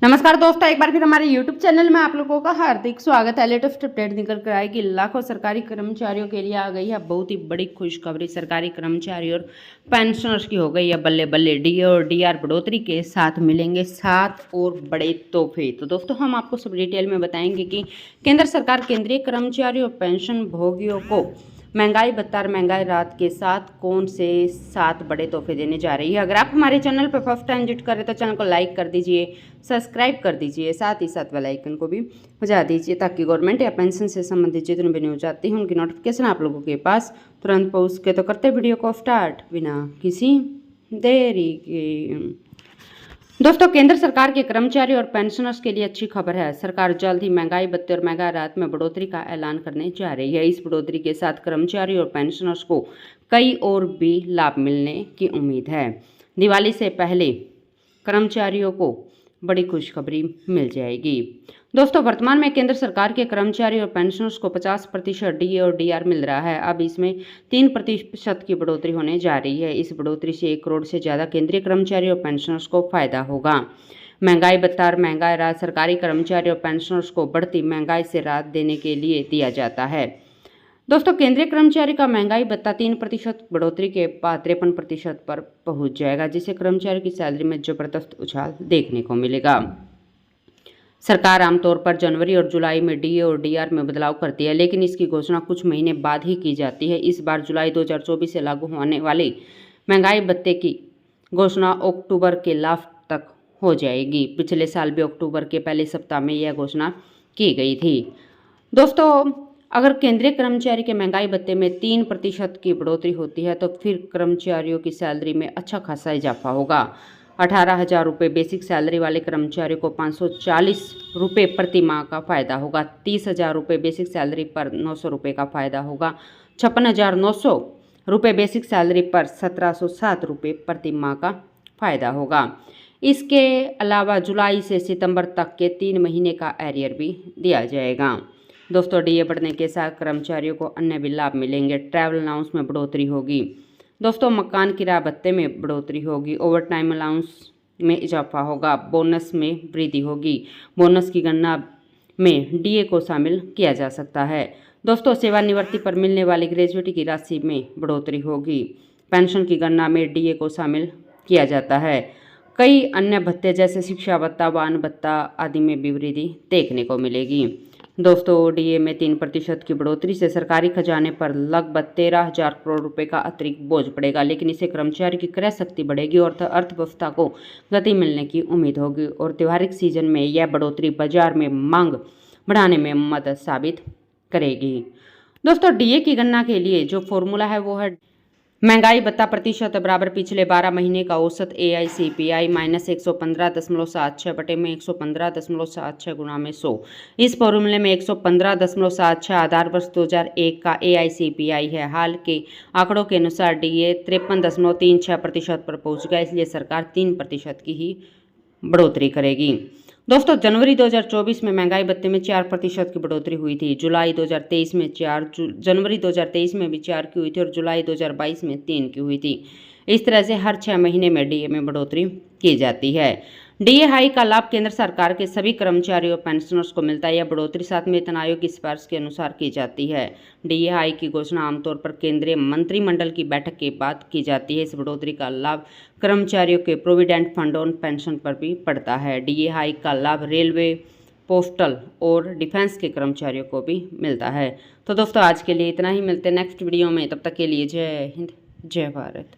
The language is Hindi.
नमस्कार दोस्तों, एक बार फिर हमारे YouTube चैनल में आप लोगों का हार्दिक स्वागत है। लेटेस्ट अपडेट निकल कर आए कि लाखों सरकारी कर्मचारियों के लिए आ गई है बहुत ही बड़ी खुशखबरी। सरकारी कर्मचारी और पेंशनर्स की हो गई है बल्ले बल्ले। डीए और डीआर बढ़ोतरी के साथ मिलेंगे 7 और बड़े तोहफे। तो दोस्तों हम आपको सब डिटेल में बताएंगे कि केंद्र सरकार केंद्रीय कर्मचारियों और पेंशन भोगियों को महंगाई भत्ता और महंगाई राहत के साथ कौन से 7 बड़े तोहफे देने जा रही है। अगर आप हमारे चैनल पर फर्स्ट टाइम विजिट करें तो चैनल को लाइक कर दीजिए, सब्सक्राइब कर दीजिए, साथ ही साथ बेल आइकन को भी बजा दीजिए ताकि गवर्नमेंट या पेंशन से संबंधित जितने भी न्यूज आती हैं उनकी नोटिफिकेशन आप लोगों के पास तुरंत पहुँच के। तो करते वीडियो को स्टार्ट बिना किसी देरी के। दोस्तों केंद्र सरकार के कर्मचारी और पेंशनर्स के लिए अच्छी खबर है। सरकार जल्द ही महंगाई भत्ते और महंगाई राहत में बढ़ोतरी का ऐलान करने जा रही है। इस बढ़ोतरी के साथ कर्मचारी और पेंशनर्स को कई और भी लाभ मिलने की उम्मीद है। दिवाली से पहले कर्मचारियों को बड़ी खुशखबरी मिल जाएगी। दोस्तों वर्तमान में केंद्र सरकार के कर्मचारी और पेंशनर्स को 50% डीए और डीआर मिल रहा है। अब इसमें 3% की बढ़ोतरी होने जा रही है। इस बढ़ोतरी से 1 करोड़ से ज़्यादा केंद्रीय कर्मचारी और पेंशनर्स को फायदा होगा। महंगाई भत्ता और महंगाई राहत सरकारी कर्मचारी और पेंशनर्स को बढ़ती महंगाई से राहत देने के लिए दिया जाता है। दोस्तों केंद्रीय कर्मचारी का महंगाई भत्ता 3% बढ़ोतरी के बाद 53% पर पहुंच जाएगा, जिससे कर्मचारी की सैलरी में जबरदस्त उछाल देखने को मिलेगा। सरकार आमतौर पर जनवरी और जुलाई में डीए और डीआर में बदलाव करती है, लेकिन इसकी घोषणा कुछ महीने बाद ही की जाती है। इस बार जुलाई 2024 से लागू होने वाले महंगाई भत्ते की घोषणा अक्टूबर के लास्ट तक हो जाएगी। पिछले साल भी अक्टूबर के पहले सप्ताह में यह घोषणा की गई थी। दोस्तों अगर केंद्रीय कर्मचारी के महंगाई भत्ते में 3% की बढ़ोतरी होती है तो फिर कर्मचारियों की सैलरी में अच्छा खासा इजाफा होगा। 18,000 रुपये बेसिक सैलरी वाले कर्मचारियों को 540 रुपये प्रति माह का फ़ायदा होगा। 30,000 रुपये बेसिक सैलरी पर 900 रुपये का फ़ायदा होगा। 56,900 रुपये बेसिक सैलरी पर 1,707 रुपये प्रति माह का फ़ायदा होगा। इसके अलावा जुलाई से सितंबर तक के 3 महीने का एरियर भी दिया जाएगा। दोस्तों डीए बढ़ने के साथ कर्मचारियों को अन्य भी लाभ मिलेंगे। ट्रैवल अलाउंस में बढ़ोतरी होगी। दोस्तों मकान किराया भत्ते में बढ़ोतरी होगी। ओवर टाइम अलाउंस में इजाफा होगा। बोनस में वृद्धि होगी। बोनस की गणना में डीए को शामिल किया जा सकता है। दोस्तों सेवानिवृत्ति पर मिलने वाली ग्रेजुएटी की राशि में बढ़ोतरी होगी। पेंशन की गणना में डीए को शामिल किया जाता है। कई अन्य भत्ते जैसे शिक्षा भत्ता, वाहन भत्ता आदि में भी वृद्धि देखने को मिलेगी। दोस्तों डीए में 3% की बढ़ोतरी से सरकारी खजाने पर लगभग 13,000 करोड़ रुपए का अतिरिक्त बोझ पड़ेगा, लेकिन इससे कर्मचारी की क्रय शक्ति बढ़ेगी और अर्थव्यवस्था को गति मिलने की उम्मीद होगी और त्योहारिक सीजन में यह बढ़ोतरी बाजार में मांग बढ़ाने में मदद साबित करेगी। दोस्तों डीए की गणना के लिए जो फॉर्मूला है वो है महंगाई भत्ता प्रतिशत बराबर पिछले 12 महीने का औसत AICPI माइनस 115.76 बटे में 115.76 गुणा में 100। इस फॉर्मूले में 115.76 आधार वर्ष 2001 का AICPI है। हाल के आंकड़ों के अनुसार डीए 53.36% पर पहुंच गया, इसलिए सरकार 3% की ही बढ़ोतरी करेगी। दोस्तों जनवरी 2024 में महंगाई भत्ते में 4% की बढ़ोतरी हुई थी। जुलाई 2023 में 4, जनवरी 2023 में भी 4 की हुई थी और जुलाई 2022 में 3 की हुई थी। इस तरह से हर 6 महीने में डीए में बढ़ोतरी की जाती है। डीए हाई का लाभ केंद्र सरकार के सभी कर्मचारियों और पेंशनर्स को मिलता है। यह बढ़ोतरी साथ वेतन आयोग की सिफारिश के अनुसार की जाती है। डीए हाई की घोषणा आमतौर पर केंद्रीय मंत्रिमंडल की बैठक के बाद की जाती है। इस बढ़ोतरी का लाभ कर्मचारियों के प्रोविडेंट फंड और पेंशन पर भी पड़ता है। डीए हाई का लाभ रेलवे, पोस्टल और डिफेंस के कर्मचारियों को भी मिलता है। तो दोस्तों आज के लिए इतना ही। मिलते हैं नेक्स्ट वीडियो में, तब तक के लिए जय हिंद, जय भारत।